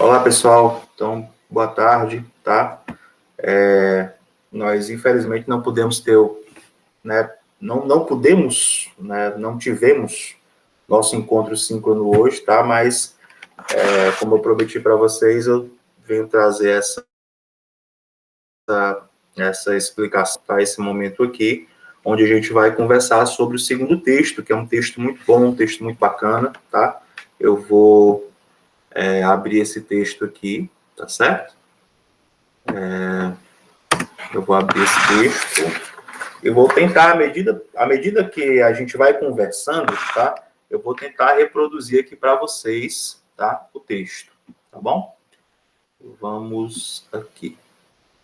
Olá, pessoal. Então, boa tarde, tá? Nós, infelizmente, não podemos ter, né? Não podemos, né? Não tivemos nosso encontro síncrono hoje, tá? Mas, como eu prometi para vocês, eu venho trazer essa explicação, tá? Esse momento aqui, onde a gente vai conversar sobre o segundo texto, que é um texto muito bom, um texto muito bacana, tá? Eu vou abrir esse texto aqui, tá certo? Eu vou abrir esse texto. Eu vou tentar, à medida que a gente vai conversando, tá? Eu vou tentar reproduzir aqui para vocês, tá? O texto, tá bom? Vamos aqui,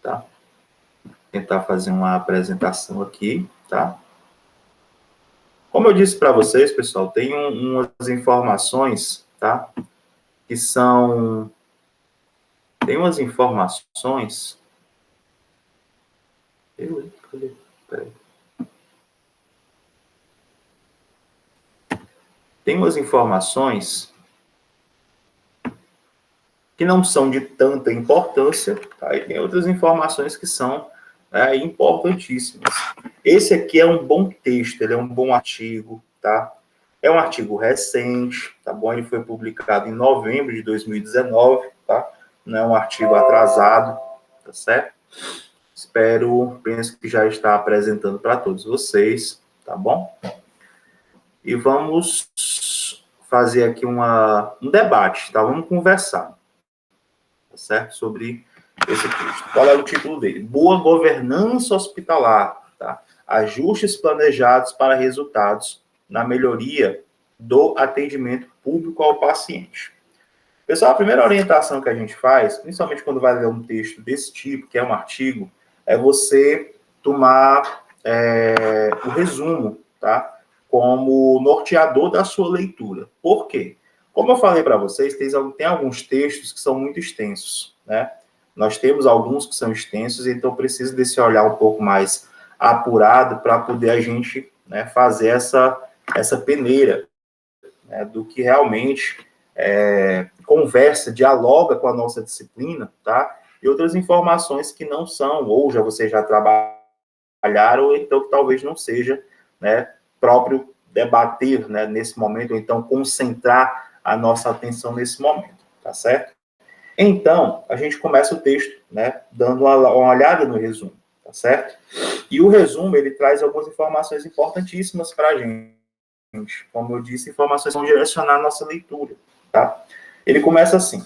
tá? Tentar fazer uma apresentação aqui, tá? Como eu disse para vocês, pessoal, tem umas informações, tá? Que são... Tem umas informações... Peraí. Tem umas informações que não são de tanta importância, tá? E tem outras informações que são importantíssimas. Esse aqui é um bom texto, ele é um bom artigo, tá? É um artigo recente, tá bom? Ele foi publicado em novembro de 2019, tá? Não é um artigo atrasado, tá certo? Penso que já está apresentando para todos vocês, tá bom? E vamos fazer aqui um debate, tá? Vamos conversar, certo? Sobre esse texto. Qual é o título dele? Boa governança hospitalar, tá? Ajustes planejados para resultados na melhoria do atendimento público ao paciente. Pessoal, a primeira orientação que a gente faz, principalmente quando vai ler um texto desse tipo, que é um artigo, é você tomar o resumo, tá? Como norteador da sua leitura. Por quê? Como eu falei para vocês, tem alguns textos que são muito extensos, né? Nós temos alguns que são extensos, então preciso desse olhar um pouco mais apurado para poder a gente, né, fazer essa peneira, né, do que realmente conversa, dialoga com a nossa disciplina, tá? E outras informações que não são, ou vocês já trabalharam, ou então que talvez não seja, né, próprio debater, né, nesse momento, ou então concentrar a nossa atenção nesse momento, tá certo? Então, a gente começa o texto, né, dando uma olhada no resumo, tá certo? E o resumo, ele traz algumas informações importantíssimas para a gente. Como eu disse, informações vão direcionar a nossa leitura, tá? Ele começa assim: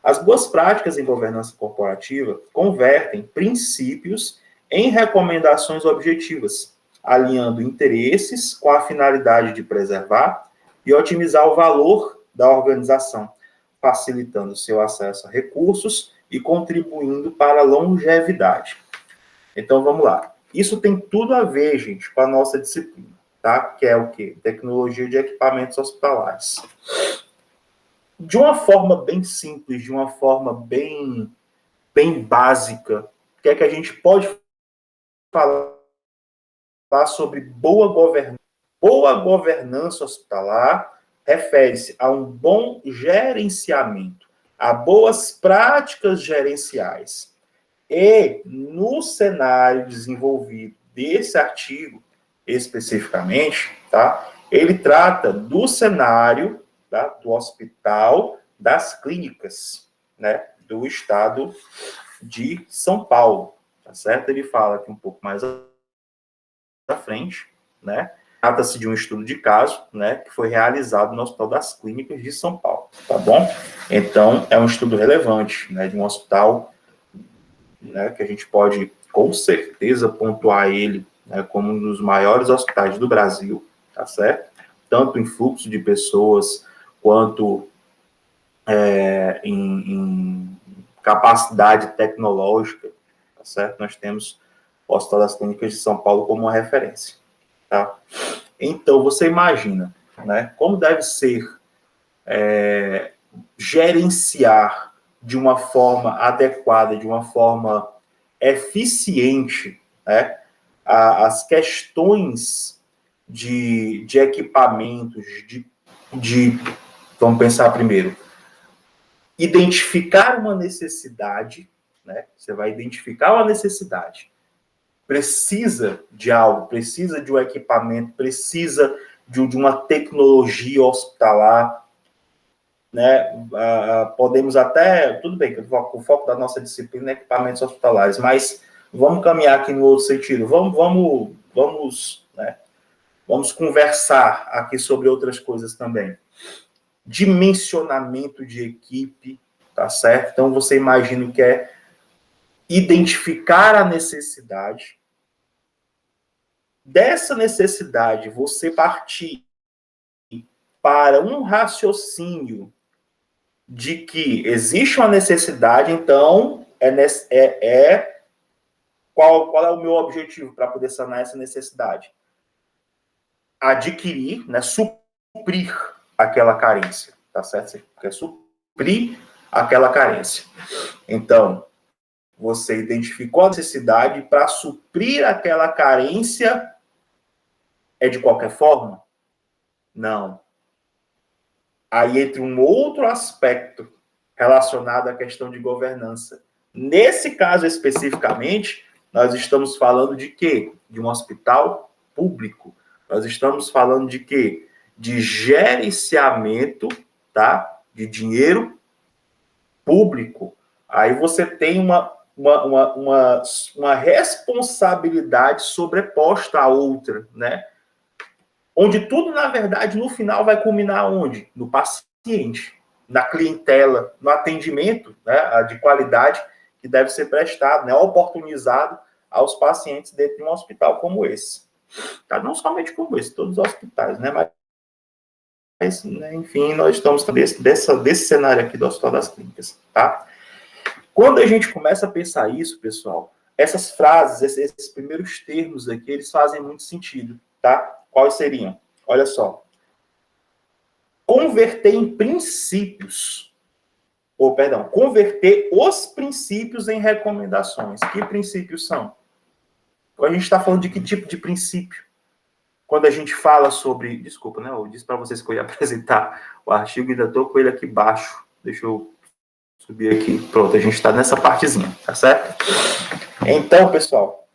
as boas práticas em governança corporativa convertem princípios em recomendações objetivas, alinhando interesses com a finalidade de preservar e otimizar o valor da organização, facilitando seu acesso a recursos e contribuindo para a longevidade. Então, vamos lá. Isso tem tudo a ver, gente, com a nossa disciplina, tá? Que é o quê? Tecnologia de equipamentos hospitalares. De uma forma bem simples, de uma forma bem básica, o que é que a gente pode falar sobre boa governança? Boa governança hospitalar refere-se a um bom gerenciamento, a boas práticas gerenciais. E no cenário desenvolvido desse artigo, especificamente, tá? Ele trata do cenário, tá, do hospital, das clínicas, né, do estado de São Paulo, tá certo? Ele fala aqui um pouco mais à frente, né? Trata-se de um estudo de caso, né, que foi realizado no Hospital das Clínicas de São Paulo, tá bom? Então, é um estudo relevante, né, de um hospital, né, que a gente pode, com certeza, pontuar ele, né, como um dos maiores hospitais do Brasil, tá certo? Tanto em fluxo de pessoas, quanto em capacidade tecnológica, tá certo? Nós temos o Hospital das Clínicas de São Paulo como uma referência, tá? Então, você imagina, né, como deve ser gerenciar de uma forma adequada, de uma forma eficiente, né, as questões de equipamentos, vamos pensar primeiro, identificar uma necessidade, né? Você vai identificar uma necessidade. Precisa de algo, precisa de um equipamento, precisa de uma tecnologia hospitalar, né? Podemos até, tudo bem, que o foco da nossa disciplina é equipamentos hospitalares, mas vamos caminhar aqui no outro sentido. Vamos, né? Vamos conversar aqui sobre outras coisas também. Dimensionamento de equipe, tá certo? Então, você imagina que é identificar a necessidade. Dessa necessidade, você partir para um raciocínio de que existe uma necessidade, então, qual é o meu objetivo para poder sanar essa necessidade? Adquirir, né, suprir aquela carência, tá certo? Você quer suprir aquela carência. Então, você identificou a necessidade para suprir aquela carência, é de qualquer forma? Não. Aí entra um outro aspecto relacionado à questão de governança. Nesse caso especificamente, nós estamos falando de quê? De um hospital público. Nós estamos falando de quê? De gerenciamento, tá? De dinheiro público. Aí você tem uma responsabilidade sobreposta à outra, né? Onde tudo, na verdade, no final vai culminar onde? No paciente, na clientela, no atendimento, né, de qualidade que deve ser prestado, né, oportunizado aos pacientes dentro de um hospital como esse. Tá? Não somente como esse, todos os hospitais, né? Mas né, enfim, nós estamos desse cenário aqui do Hospital das Clínicas, tá? Quando a gente começa a pensar isso, pessoal, essas frases, esses primeiros termos aqui, eles fazem muito sentido, tá? Quais seriam? Olha só. Converter em princípios, converter os princípios em recomendações. Que princípios são? A gente está falando de que tipo de princípio? Quando a gente fala sobre... Desculpa, né? Eu disse para vocês que eu ia apresentar o artigo e ainda estou com ele aqui embaixo. Deixa eu subir aqui. Pronto, a gente está nessa partezinha, tá certo? Então, pessoal,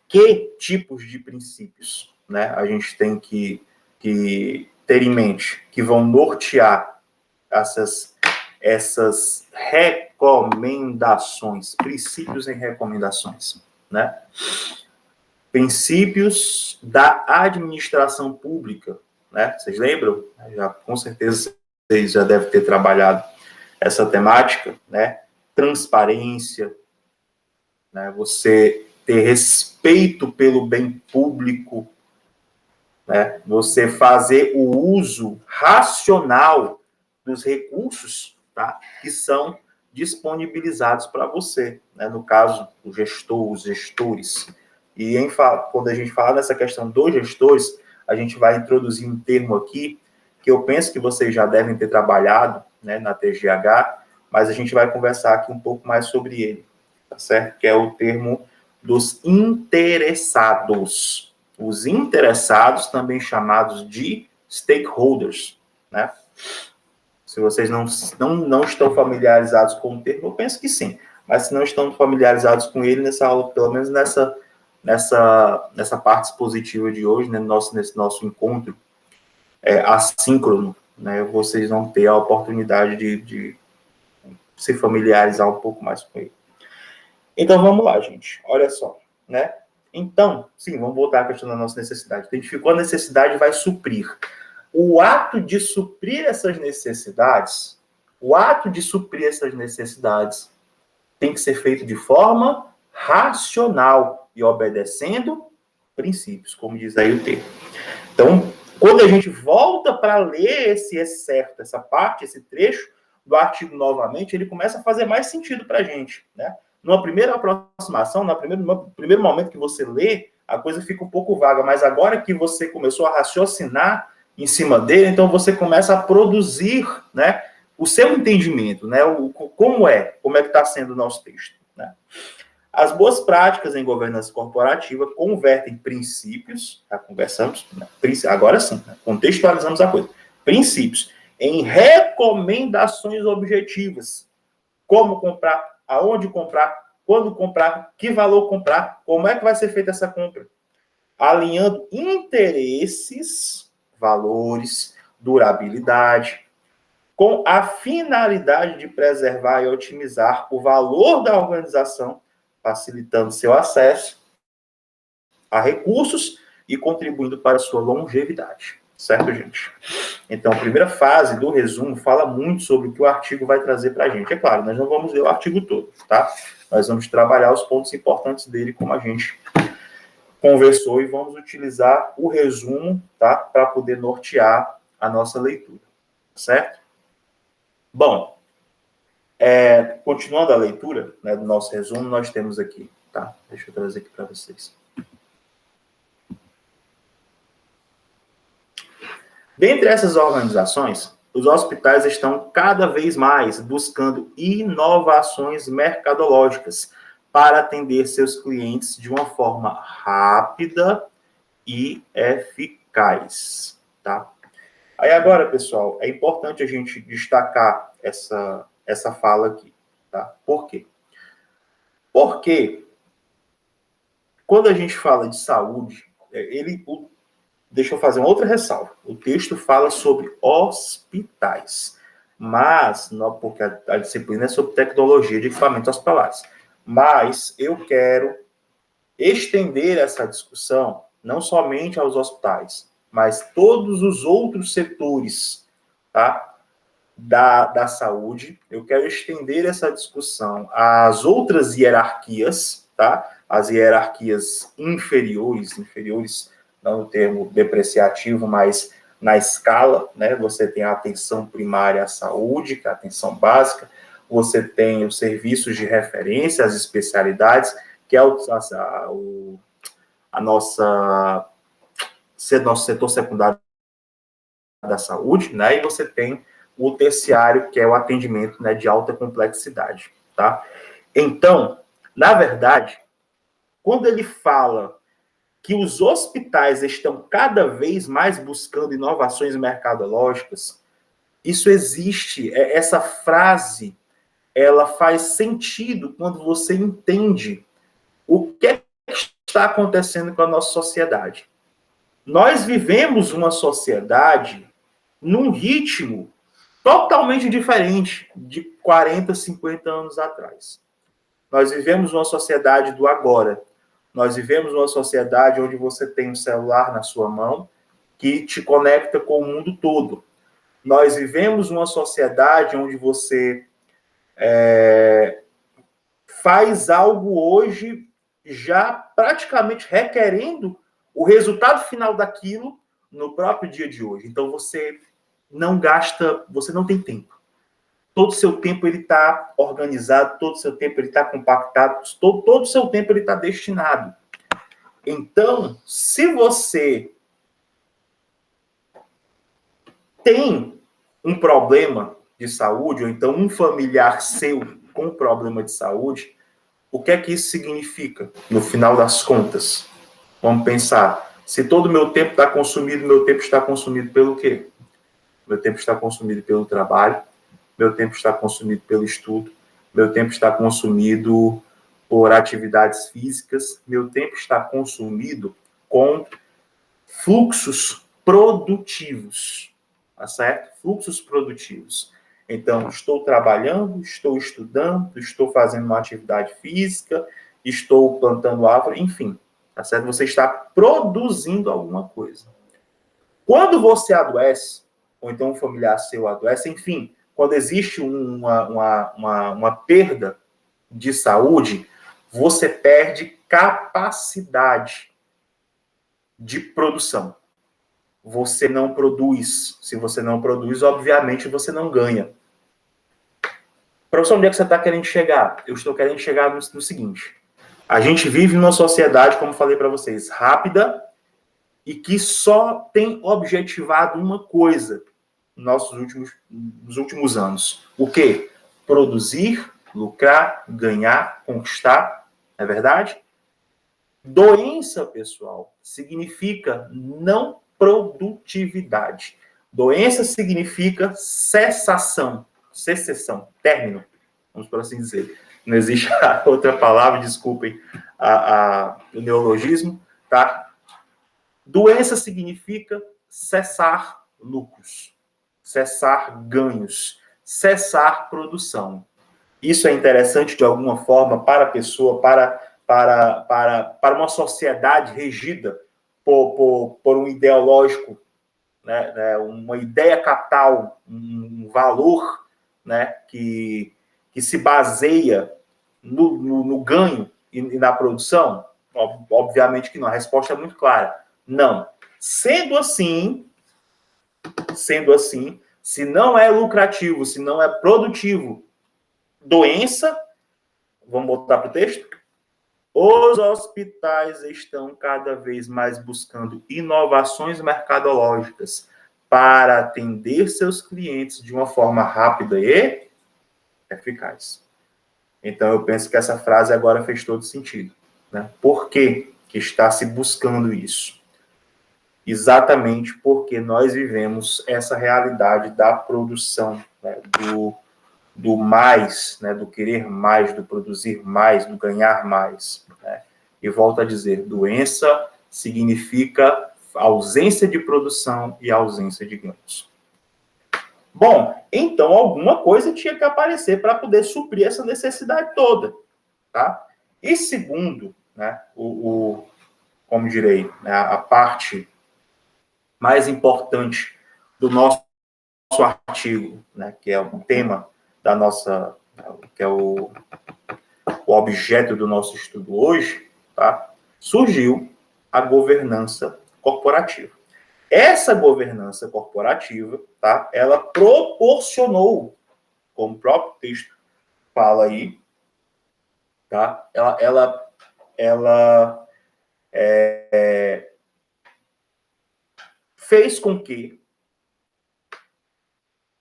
que tipos de princípios, né, a gente tem que ter em mente, que vão nortear essas recomendações, princípios em recomendações, né? Princípios da administração pública, né? Vocês lembram? Já, com certeza vocês já devem ter trabalhado essa temática, né? Transparência, né? Você ter respeito pelo bem público, né? Você fazer o uso racional dos recursos, tá? Que são disponibilizados para você, né? No caso, o gestor, os gestores. E quando a gente fala nessa questão dos gestores, a gente vai introduzir um termo aqui que eu penso que vocês já devem ter trabalhado, né, na TGH, mas a gente vai conversar aqui um pouco mais sobre ele, tá certo? Que é o termo dos interessados. Os interessados, também chamados de stakeholders, né? Se vocês não estão familiarizados com o termo, eu penso que sim, mas se não estão familiarizados com ele nessa aula, pelo menos nessa parte expositiva de hoje, né, nesse nosso encontro assíncrono, né, vocês vão ter a oportunidade de se familiarizar um pouco mais com ele. Então, vamos lá, gente. Olha só, né? Então, sim, vamos voltar à questão da nossa necessidade. Identificou a necessidade, vai suprir. O ato de suprir essas necessidades, tem que ser feito de forma racional e obedecendo princípios, como diz aí o termo. Então, quando a gente volta para ler esse excerto, essa parte, esse trecho do artigo novamente, ele começa a fazer mais sentido para a gente, né? Numa primeira aproximação, no primeiro momento que você lê, a coisa fica um pouco vaga, mas agora que você começou a raciocinar em cima dele, então você começa a produzir, né, o seu entendimento, né, como é que está sendo o nosso texto, né? As boas práticas em governança corporativa convertem princípios, já conversamos, né, agora sim, né, contextualizamos a coisa, princípios em recomendações objetivas. Como comprar, aonde comprar, quando comprar, que valor comprar, como é que vai ser feita essa compra. Alinhando interesses, valores, durabilidade, com a finalidade de preservar e otimizar o valor da organização, facilitando seu acesso a recursos e contribuindo para a sua longevidade. Certo, gente? Então, a primeira fase do resumo fala muito sobre o que o artigo vai trazer para a gente. É claro, nós não vamos ler o artigo todo, tá? Nós vamos trabalhar os pontos importantes dele, como a gente conversou, e vamos utilizar o resumo, tá? Para poder nortear a nossa leitura, certo? Bom, continuando a leitura, né, do nosso resumo, nós temos aqui, tá? Deixa eu trazer aqui para vocês. Dentre essas organizações, os hospitais estão cada vez mais buscando inovações mercadológicas para atender seus clientes de uma forma rápida e eficaz, tá? Aí agora, pessoal, é importante a gente destacar essa fala aqui, tá? Por quê? Porque quando a gente fala de saúde, deixa eu fazer uma outra ressalva. O texto fala sobre hospitais, mas, não, porque a disciplina é sobre tecnologia de equipamentos hospitalares. Mas eu quero estender essa discussão não somente aos hospitais, mas todos os outros setores, tá? Da saúde. Eu quero estender essa discussão às outras hierarquias, tá? As hierarquias inferiores não no termo depreciativo, mas na escala, né? Você tem a atenção primária à saúde, que é a atenção básica, você tem os serviços de referência, as especialidades, que é nosso setor secundário da saúde, né? E você tem o terciário, que é o atendimento, né, de alta complexidade, tá? Então, na verdade, quando ele fala que os hospitais estão cada vez mais buscando inovações mercadológicas, isso existe, essa frase, ela faz sentido quando você entende o que está acontecendo com a nossa sociedade. Nós vivemos uma sociedade num ritmo totalmente diferente de 40, 50 anos atrás. Nós vivemos uma sociedade do agora. Nós vivemos uma sociedade onde você tem um celular na sua mão que te conecta com o mundo todo. Nós vivemos uma sociedade onde você faz algo hoje já praticamente requerendo o resultado final daquilo no próprio dia de hoje. Então você não gasta, você não tem tempo. Todo o seu tempo ele está organizado, todo o seu tempo ele está compactado, todo o seu tempo ele está destinado. Então, se você tem um problema de saúde, ou então um familiar seu com problema de saúde, o que é que isso significa no final das contas? Vamos pensar, se todo o meu tempo está consumido, meu tempo está consumido pelo quê? Meu tempo está consumido pelo trabalho, meu tempo está consumido pelo estudo, meu tempo está consumido por atividades físicas, meu tempo está consumido com fluxos produtivos, tá certo? Fluxos produtivos. Então, estou trabalhando, estou estudando, estou fazendo uma atividade física, estou plantando árvore, enfim, tá certo? Você está produzindo alguma coisa. Quando você adoece, ou então um familiar seu adoece, enfim, quando existe uma perda de saúde, você perde capacidade de produção. Você não produz. Se você não produz, obviamente você não ganha. Professor, onde é que você está querendo chegar? Eu estou querendo chegar no seguinte. A gente vive numa sociedade, como falei para vocês, rápida e que só tem objetivado uma coisa nos últimos anos. O quê? Produzir, lucrar, ganhar, conquistar. Não é verdade? Doença, pessoal, significa não produtividade. Doença significa cessação, término, vamos por assim dizer. Não existe outra palavra, desculpem o neologismo, tá? Doença significa cessar lucros, cessar ganhos, cessar produção. Isso é interessante de alguma forma para a pessoa, para uma sociedade regida por um ideológico, né, uma ideia capital, um valor, né, que se baseia no ganho e na produção? Obviamente que não. A resposta é muito clara. Não. Sendo assim, se não é lucrativo, se não é produtivo, doença, vamos voltar para o texto? Os hospitais estão cada vez mais buscando inovações mercadológicas para atender seus clientes de uma forma rápida e eficaz. Então, eu penso que essa frase agora fez todo sentido, né? Por que está se buscando isso? Exatamente porque nós vivemos essa realidade da produção, né? do mais, né? Do querer mais, do produzir mais, do ganhar mais, né? E volto a dizer, doença significa ausência de produção e ausência de ganhos. Bom, então alguma coisa tinha que aparecer para poder suprir essa necessidade toda, tá? E segundo, né, como direi, né, a parte mais importante do nosso artigo, né, que é o tema da nossa, que é o objeto do nosso estudo hoje, tá? Surgiu a governança corporativa. Essa governança corporativa, tá? Ela proporcionou, como o próprio texto fala aí, tá? Ela fez com que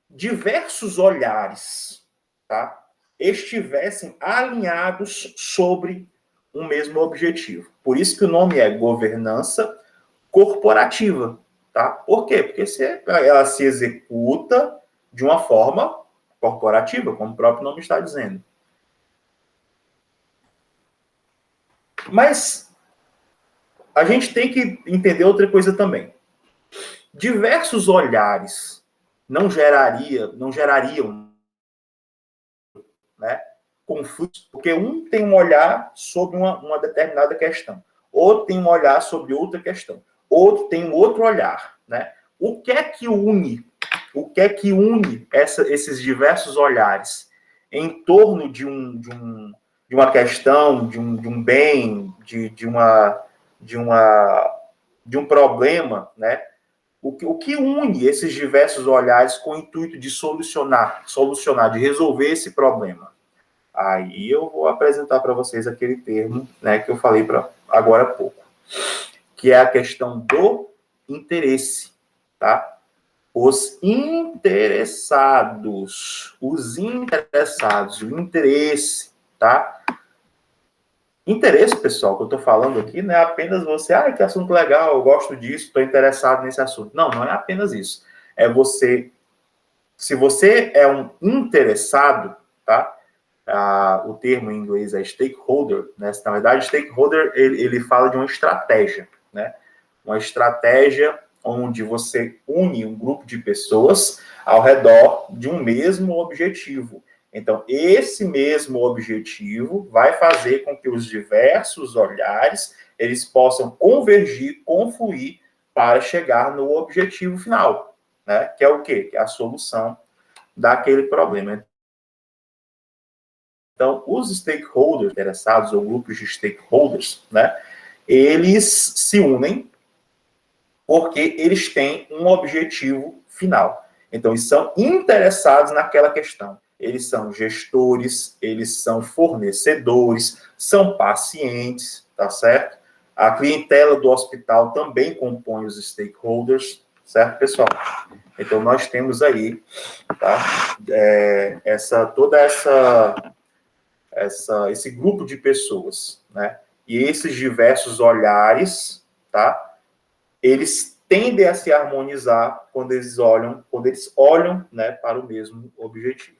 diversos olhares, tá? Estivessem alinhados sobre um mesmo objetivo. Por isso que o nome é governança corporativa, tá? Por quê? Porque ela se executa de uma forma corporativa, como o próprio nome está dizendo. Mas a gente tem que entender outra coisa também. Diversos olhares não gerariam, né, conflitos, porque um tem um olhar sobre uma determinada questão, outro tem um olhar sobre outra questão, outro tem um outro olhar, né? O que é que une esses diversos olhares em torno de uma questão, de um bem, de um problema, né? O que une esses diversos olhares com o intuito de solucionar, de resolver esse problema? Aí eu vou apresentar para vocês aquele termo, né, que eu falei agora há pouco, que é a questão do interesse, tá? Os interessados, o interesse, tá? Interesse, pessoal, que eu estou falando aqui, não é apenas você, que assunto legal, eu gosto disso, estou interessado nesse assunto. Não, não é apenas isso. É você, se você é um interessado, tá? O termo em inglês é stakeholder, né? Na verdade, stakeholder, ele fala de uma estratégia, né? Uma estratégia onde você une um grupo de pessoas ao redor de um mesmo objetivo. Então, esse mesmo objetivo vai fazer com que os diversos olhares eles possam convergir, confluir para chegar no objetivo final, né? Que é o quê? Que é a solução daquele problema. Então, os stakeholders interessados, ou grupos de stakeholders, né? Eles se unem porque eles têm um objetivo final. Então, eles são interessados naquela questão. Eles são gestores, eles são fornecedores, são pacientes, tá certo? A clientela do hospital também compõe os stakeholders, certo, pessoal? Então, nós temos aí, tá? Esse grupo de pessoas, né? E esses diversos olhares, tá? Eles tendem a se harmonizar quando eles olham, né, para o mesmo objetivo.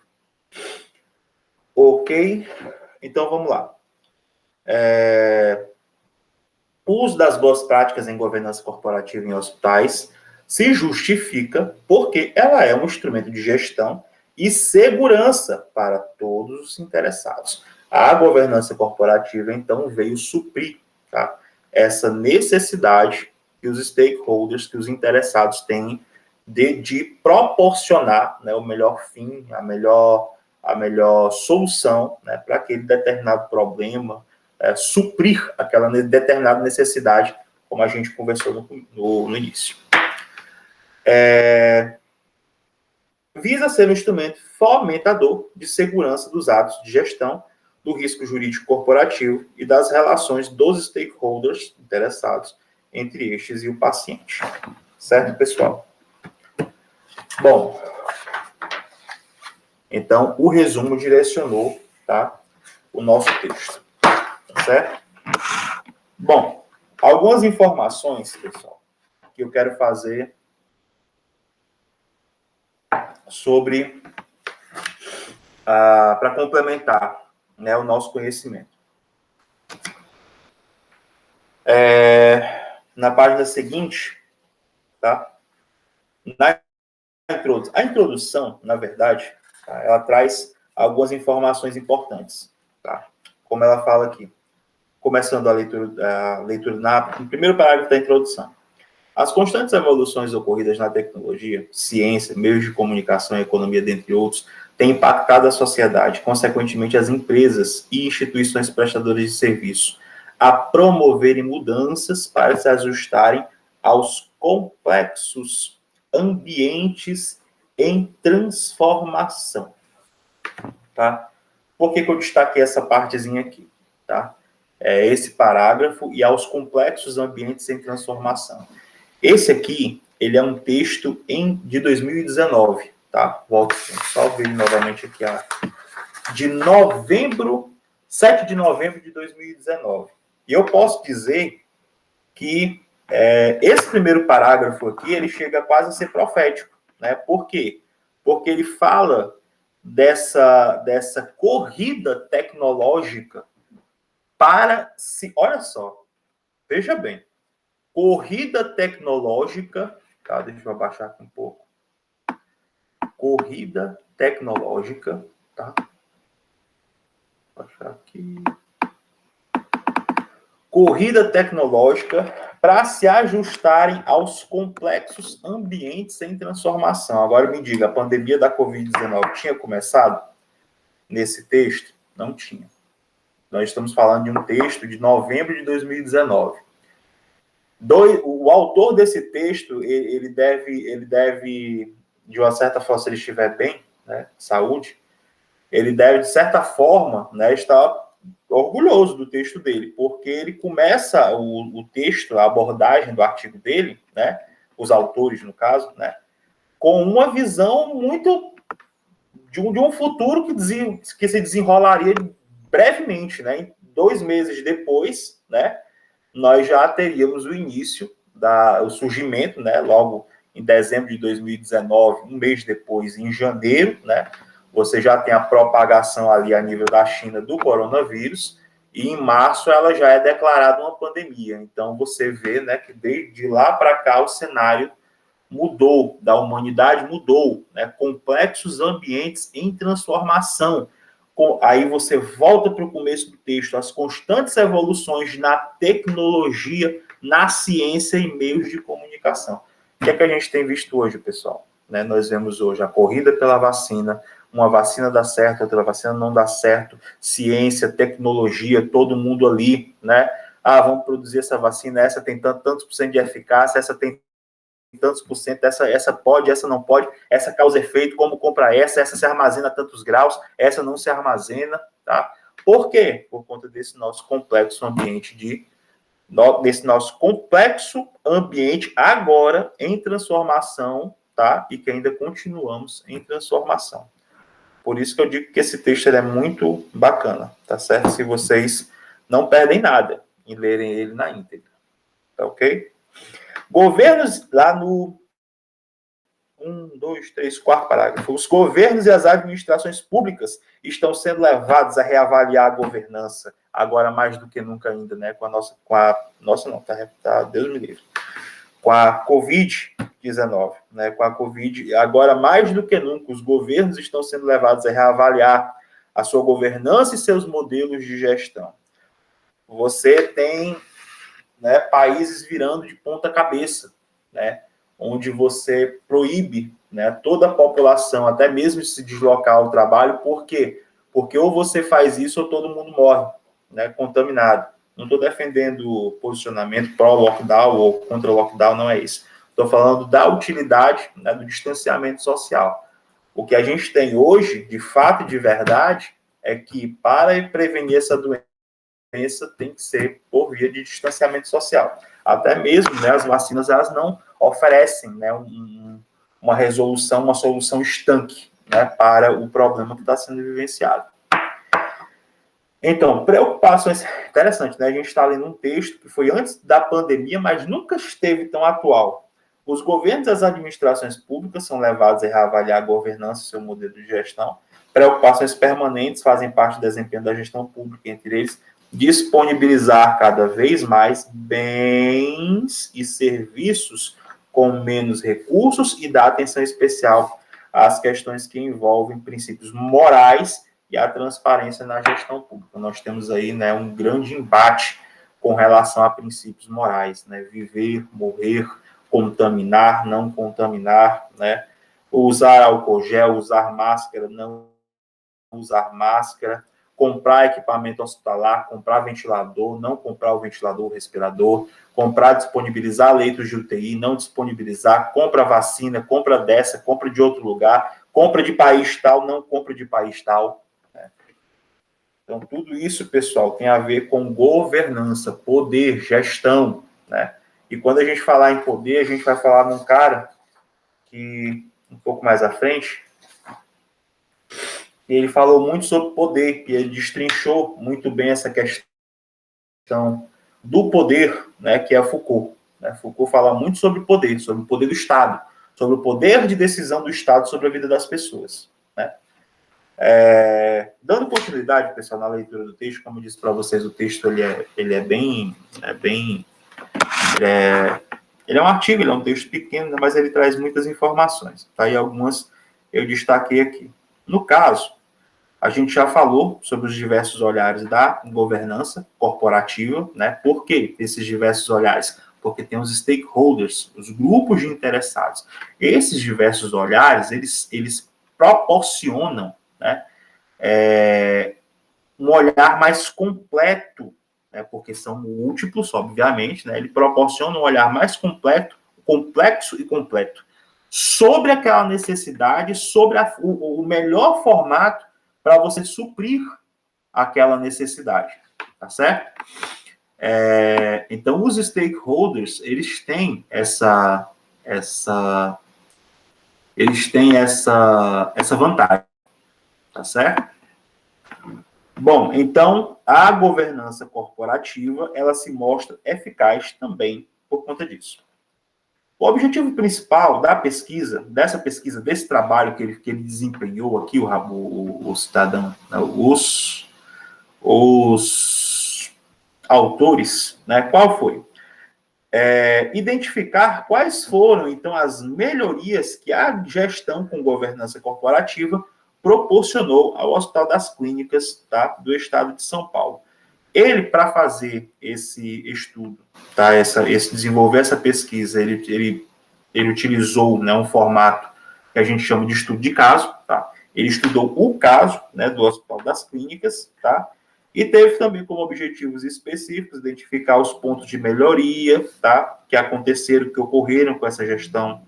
Ok? Então, vamos lá. O uso das boas práticas em governança corporativa em hospitais se justifica porque ela é um instrumento de gestão e segurança para todos os interessados. A governança corporativa, então, veio suprir, tá, essa necessidade que os stakeholders, que os interessados têm de proporcionar, né, o melhor fim, a melhor solução, né, para aquele determinado problema, suprir aquela determinada necessidade, como a gente conversou no início. Visa ser um instrumento fomentador de segurança dos atos de gestão, do risco jurídico corporativo e das relações dos stakeholders interessados entre estes e o paciente. Certo, pessoal? Bom, então, o resumo direcionou, tá, o nosso texto. Tá certo? Bom, algumas informações, pessoal, que eu quero fazer sobre, para complementar, né, o nosso conhecimento. Na página seguinte, tá? A introdução, na verdade, tá, ela traz algumas informações importantes, tá? Como ela fala aqui, começando a leitura no primeiro parágrafo da introdução. As constantes evoluções ocorridas na tecnologia, ciência, meios de comunicação e economia, dentre outros, têm impactado a sociedade, consequentemente as empresas e instituições prestadoras de serviço, a promoverem mudanças para se ajustarem aos complexos ambientes em transformação. Tá? Por que eu destaquei essa partezinha aqui? Tá? Esse parágrafo e aos complexos ambientes em transformação. Esse aqui, ele é um texto de 2019, tá? Volto só ver novamente aqui, de 7 de novembro de 2019. E eu posso dizer que esse primeiro parágrafo aqui, ele chega quase a ser profético, né? Por quê? Porque ele fala dessa corrida tecnológica para se... Olha só, veja bem. Corrida tecnológica, tá? Deixa eu abaixar aqui um pouco. Corrida tecnológica, tá? Vou baixar aqui. Corrida tecnológica para se ajustarem aos complexos ambientes em transformação. Agora me diga, a pandemia da Covid-19 tinha começado nesse texto? Não tinha. Nós estamos falando de um texto de novembro de 2019. O autor desse texto, ele deve, de uma certa forma, se ele estiver bem, né, saúde, ele deve, de certa forma, né, estar orgulhoso do texto dele, porque ele começa o texto, a abordagem do artigo dele, né, os autores, no caso, né, com uma visão muito de um futuro que se desenrolaria brevemente, né, em 2 meses depois, né, nós já teríamos o início, o surgimento, né, logo em dezembro de 2019, um mês depois, em janeiro, né, você já tem a propagação ali a nível da China do coronavírus, e em março ela já é declarada uma pandemia. Então, você vê, né, que de lá para cá o cenário mudou, da humanidade mudou, né, complexos ambientes em transformação. Aí você volta para o começo do texto, as constantes evoluções na tecnologia, na ciência e meios de comunicação. O que é que a gente tem visto hoje, pessoal? Né, nós vemos hoje a corrida pela vacina, uma vacina dá certo, outra vacina não dá certo, ciência, tecnologia, todo mundo ali, né? Vamos produzir essa vacina, essa tem tantos por cento de eficácia, essa tem tantos por cento, essa pode, essa não pode, essa causa efeito, como comprar essa se armazena a tantos graus, essa não se armazena, tá? Por quê? Por conta desse nosso complexo ambiente desse nosso complexo ambiente agora em transformação, tá? E que ainda continuamos em transformação. Por isso que eu digo que esse texto é muito bacana, tá certo? Se vocês não perdem nada em lerem ele na íntegra, tá ok? Governos, lá no 1, 2, 3, 4 parágrafo. Os governos e as administrações públicas estão sendo levados a reavaliar a governança, agora mais do que nunca ainda, né? Deus me livre. Com a Covid-19, né? Com a Covid, agora mais do que nunca, os governos estão sendo levados a reavaliar a sua governança e seus modelos de gestão. Você tem, né, países virando de ponta cabeça, né? Onde você proíbe, né, toda a população, até mesmo de se deslocar ao trabalho. Por quê? Porque ou você faz isso ou todo mundo morre, né, contaminado. Não estou defendendo posicionamento pró-lockdown ou contra o lockdown, não é isso. Estou falando da utilidade, né, do distanciamento social. O que a gente tem hoje, de fato e de verdade, é que para prevenir essa doença tem que ser por via de distanciamento social. Até mesmo, né, as vacinas, elas não oferecem, né, uma resolução, uma solução estanque, né, para o problema que está sendo vivenciado. Então, preocupações... Interessante, né? A gente está lendo um texto que foi antes da pandemia, mas nunca esteve tão atual. Os governos e as administrações públicas são levados a reavaliar a governança e seu modelo de gestão. Preocupações permanentes fazem parte do desempenho da gestão pública, entre eles disponibilizar cada vez mais bens e serviços com menos recursos e dar atenção especial às questões que envolvem princípios morais e a transparência na gestão pública. Nós temos aí, né, um grande embate com relação a princípios morais, né, viver, morrer, contaminar, não contaminar, né, usar álcool gel, usar máscara, não usar máscara, comprar equipamento hospitalar, comprar ventilador, não comprar o ventilador, o respirador, comprar, disponibilizar leitos de UTI, não disponibilizar, compra vacina, compra dessa, compra de outro lugar, compra de país tal, não compra de país tal. Né? Então, tudo isso, pessoal, tem a ver com governança, poder, gestão, né? E quando a gente falar em poder, a gente vai falar num cara que, um pouco mais à frente, e ele falou muito sobre poder, e ele destrinchou muito bem essa questão do poder, né, que é Foucault. Né? Foucault fala muito sobre o poder do Estado, sobre o poder de decisão do Estado sobre a vida das pessoas. Né? Dando continuidade, pessoal, na leitura do texto, como eu disse para vocês, o texto ele é bem... Ele é um artigo, ele é um texto pequeno, mas ele traz muitas informações. Tá? E algumas eu destaquei aqui. No caso, a gente já falou sobre os diversos olhares da governança corporativa, né? Por que esses diversos olhares? Porque tem os stakeholders, os grupos de interessados. Esses diversos olhares, eles proporcionam, né, um olhar mais completo, né, porque são múltiplos, obviamente, né? Ele proporciona um olhar mais completo, complexo e completo sobre aquela necessidade, sobre o melhor formato para você suprir aquela necessidade, tá certo? Então, os stakeholders, eles têm essa vantagem, tá certo? Bom, então, a governança corporativa, ela se mostra eficaz também por conta disso. O objetivo principal da pesquisa, desse trabalho que ele desempenhou aqui, o cidadão, os autores, né, qual foi? Identificar quais foram, então, as melhorias que a gestão com governança corporativa proporcionou ao Hospital das Clínicas, tá, do Estado de São Paulo. Ele, para fazer esse estudo, tá, desenvolver essa pesquisa, ele utilizou, né, um formato que a gente chama de estudo de caso, tá? Ele estudou o caso, né, do Hospital das Clínicas, tá? E teve também como objetivos específicos identificar os pontos de melhoria, tá, que aconteceram, que ocorreram com essa gestão,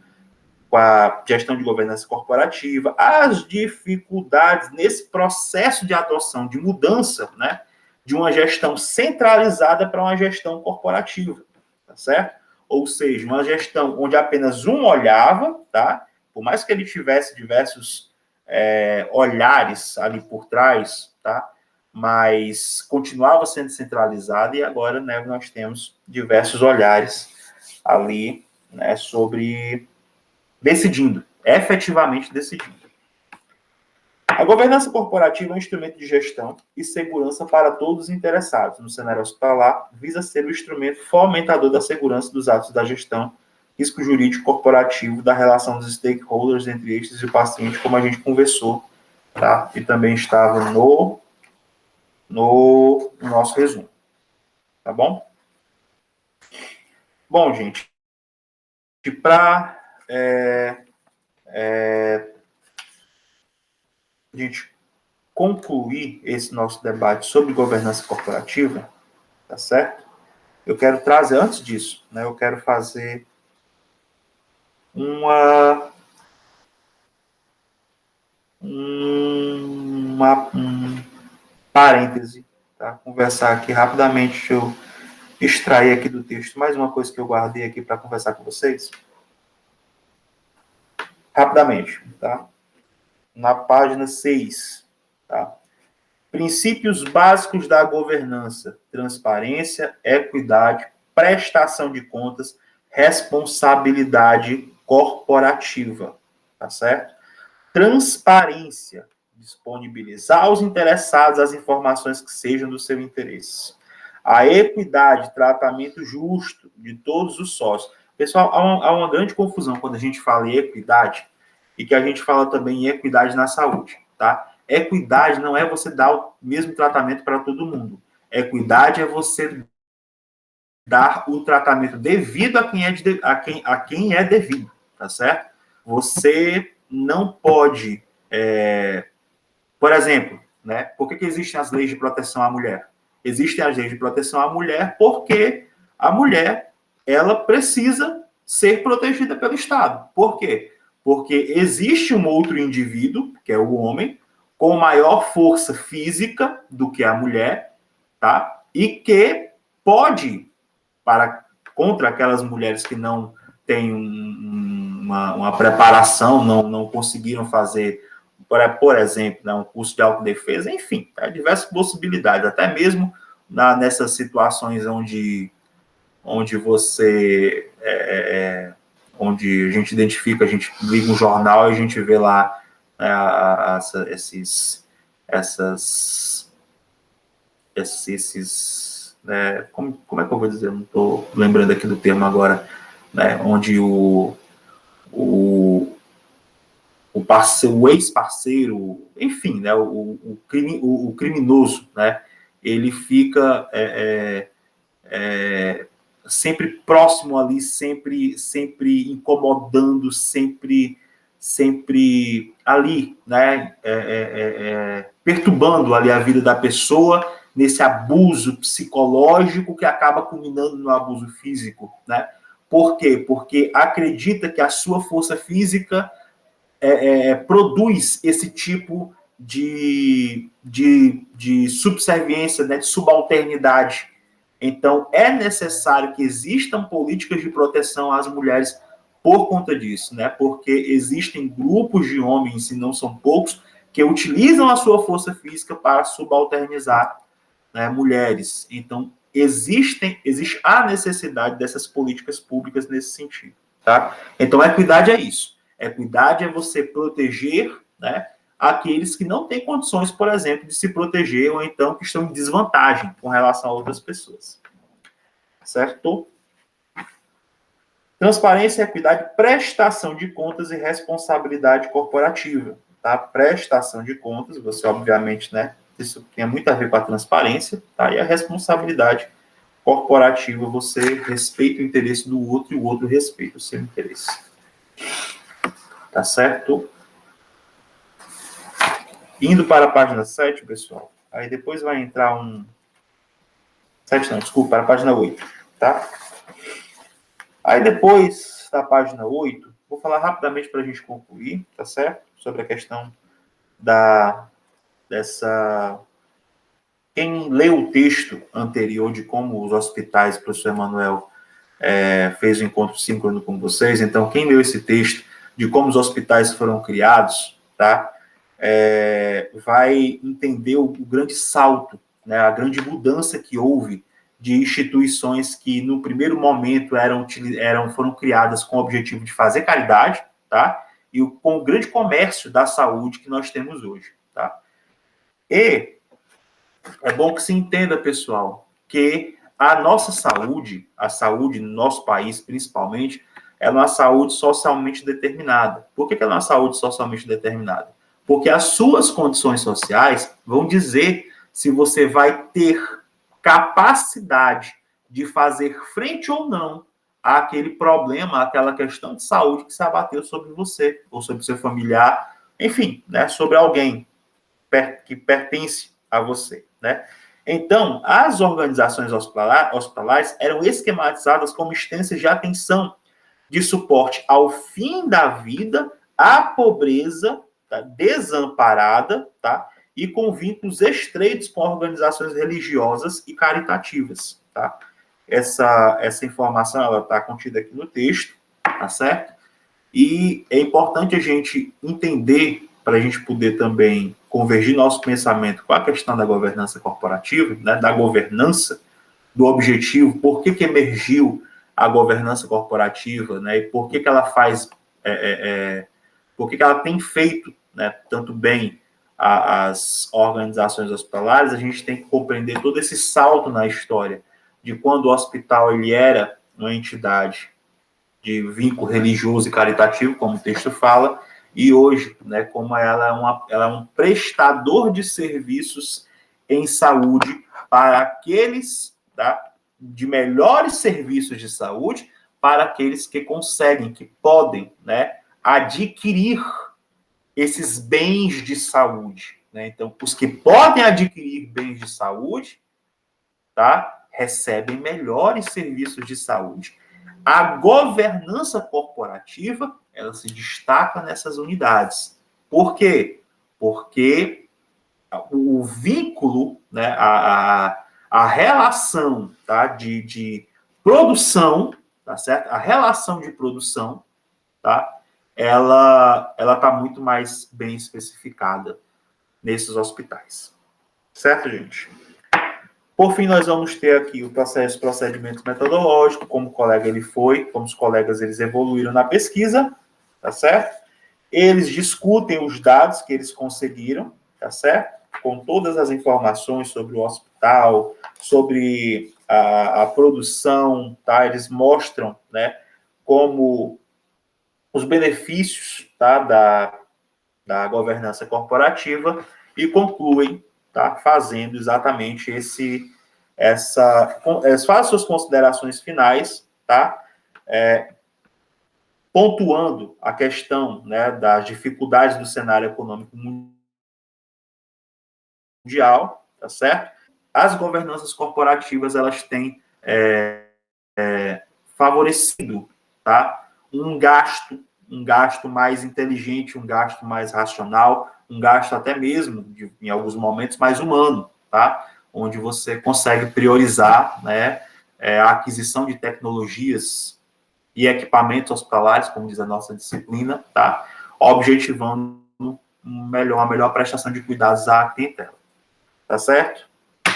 com a gestão de governança corporativa, as dificuldades nesse processo de adoção, de mudança, né, de uma gestão centralizada para uma gestão corporativa, tá certo? Ou seja, uma gestão onde apenas um olhava, tá? Por mais que ele tivesse diversos olhares ali por trás, tá? Mas continuava sendo centralizada e agora, né, nós temos diversos olhares ali né, sobre decidindo, efetivamente decidindo. A governança corporativa é um instrumento de gestão e segurança para todos os interessados. No cenário hospitalar, visa ser o instrumento fomentador da segurança dos atos da gestão, risco jurídico corporativo, da relação dos stakeholders entre estes e o paciente, como a gente conversou, tá? E também estava no nosso resumo. Tá bom? Bom, gente, para a gente concluir esse nosso debate sobre governança corporativa, tá certo? Eu quero trazer, antes disso, né, eu quero fazer um parêntese, tá? Conversar aqui rapidamente, deixa eu extrair aqui do texto mais uma coisa que eu guardei aqui para conversar com vocês. Rapidamente, tá? Na página 6, tá? Princípios básicos da governança: transparência, equidade, prestação de contas, responsabilidade corporativa, tá certo? Transparência, disponibilizar aos interessados as informações que sejam do seu interesse. A equidade, tratamento justo de todos os sócios. Pessoal, há uma grande confusão quando a gente fala em equidade e que a gente fala também em equidade na saúde, tá? Equidade não é você dar o mesmo tratamento para todo mundo. Equidade é você dar o tratamento devido a quem é devido, tá certo? Você não pode, por exemplo, né? Por que existem as leis de proteção à mulher? Existem as leis de proteção à mulher porque a mulher, ela precisa ser protegida pelo Estado. Por quê? Porque existe um outro indivíduo, que é o homem, com maior força física do que a mulher, tá? E que pode, contra aquelas mulheres que não têm uma preparação, não conseguiram fazer, por exemplo, né, um curso de autodefesa, enfim, tá? Diversas possibilidades, até mesmo nessas situações onde você onde a gente identifica, a gente liga um jornal e a gente vê lá né, como é que eu vou dizer? Não estou lembrando aqui do termo agora, né, onde o ex-parceiro, enfim, né, o criminoso, né, ele fica sempre próximo ali, sempre incomodando, sempre ali, né, perturbando ali a vida da pessoa nesse abuso psicológico que acaba culminando no abuso físico, né? Por quê? Porque acredita que a sua força física produz esse tipo de subserviência, né, de subalternidade. Então, é necessário que existam políticas de proteção às mulheres por conta disso, né? Porque existem grupos de homens, e não são poucos, que utilizam a sua força física para subalternizar, né, mulheres. Então, existe a necessidade dessas políticas públicas nesse sentido, tá? Então, equidade é isso. Equidade é você proteger, né, aqueles que não têm condições, por exemplo, de se proteger ou então que estão em desvantagem com relação a outras pessoas. Certo? Transparência, equidade, prestação de contas e responsabilidade corporativa. Tá? Prestação de contas, você obviamente, né, isso tem muito a ver com a transparência, tá? E a responsabilidade corporativa, você respeita o interesse do outro e o outro respeita o seu interesse. Tá certo? Indo para a página 7, pessoal, aí depois vai entrar 7 não, desculpa, para a página 8, tá? Aí depois da página 8, vou falar rapidamente para a gente concluir, tá certo? Sobre a questão dessa... Quem leu o texto anterior de como os hospitais, o professor Emanuel fez o encontro síncrono com vocês, então quem leu esse texto de como os hospitais foram criados, tá? Vai entender o grande salto, né, a grande mudança que houve de instituições que, no primeiro momento, foram criadas com o objetivo de fazer caridade, tá? E com o grande comércio da saúde que nós temos hoje, tá? E é bom que se entenda, pessoal, que a nossa saúde, a saúde no nosso país, principalmente, é uma saúde socialmente determinada. Por que é uma saúde socialmente determinada? Porque as suas condições sociais vão dizer se você vai ter capacidade de fazer frente ou não àquele problema, àquela questão de saúde que se abateu sobre você, ou sobre seu familiar, enfim, né, sobre alguém que pertence a você, né? Então, as organizações hospitalares eram esquematizadas como instâncias de atenção, de suporte ao fim da vida, à pobreza, tá? Desamparada, tá? E com vínculos estreitos com organizações religiosas e caritativas, tá? Essa informação, ela está contida aqui no texto, tá certo? E é importante a gente entender, para a gente poder também convergir nosso pensamento com a questão da governança corporativa, né, da governança, do objetivo, por que emergiu a governança corporativa, né, e por que ela faz, por que ela tem feito, né, tanto bem as organizações hospitalares. A gente tem que compreender todo esse salto na história de quando o hospital ele era uma entidade de vínculo religioso e caritativo, como o texto fala, e hoje, né, como ela é um prestador de serviços em saúde para aqueles, tá, de melhores serviços de saúde, para aqueles que conseguem, que podem, né, adquirir esses bens de saúde, né? Então, os que podem adquirir bens de saúde, tá, recebem melhores serviços de saúde. A governança corporativa, ela se destaca nessas unidades. Por quê? Porque o vínculo, né, a relação, tá, de produção, tá certo? A relação de produção, tá? Ela está muito mais bem especificada nesses hospitais. Certo, gente? Por fim, nós vamos ter aqui o procedimento metodológico, como o colega ele foi, como os colegas eles evoluíram na pesquisa, tá certo? Eles discutem os dados que eles conseguiram, tá certo? Com todas as informações sobre o hospital, sobre a produção, tá? Eles mostram, né, como os benefícios, tá, da governança corporativa e concluem, tá, fazendo exatamente faz suas considerações finais, tá, pontuando a questão, né, das dificuldades do cenário econômico mundial, tá certo? As governanças corporativas, elas têm favorecido, tá, um gasto mais inteligente, um gasto mais racional, um gasto até mesmo, em alguns momentos, mais humano, tá? Onde você consegue priorizar, né, a aquisição de tecnologias e equipamentos hospitalares, como diz a nossa disciplina, tá? Objetivando uma melhor prestação de cuidados à clientela. Tá certo?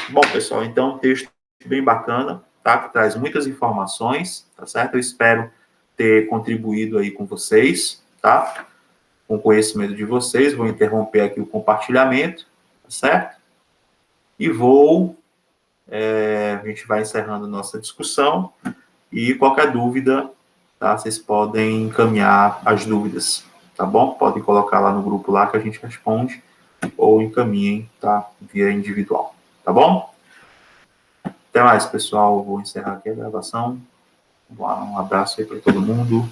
Bom, pessoal, então, um texto bem bacana, tá? Que traz muitas informações, tá certo? Eu espero ter contribuído aí com vocês, tá? Com o conhecimento de vocês. Vou interromper aqui o compartilhamento, tá certo? E a gente vai encerrando nossa discussão, e qualquer dúvida, tá? Vocês podem encaminhar as dúvidas, tá bom? Podem colocar lá no grupo lá que a gente responde, ou encaminhem, tá? Via individual, tá bom? Até mais, pessoal. Vou encerrar aqui a gravação. Um abraço aí para todo mundo.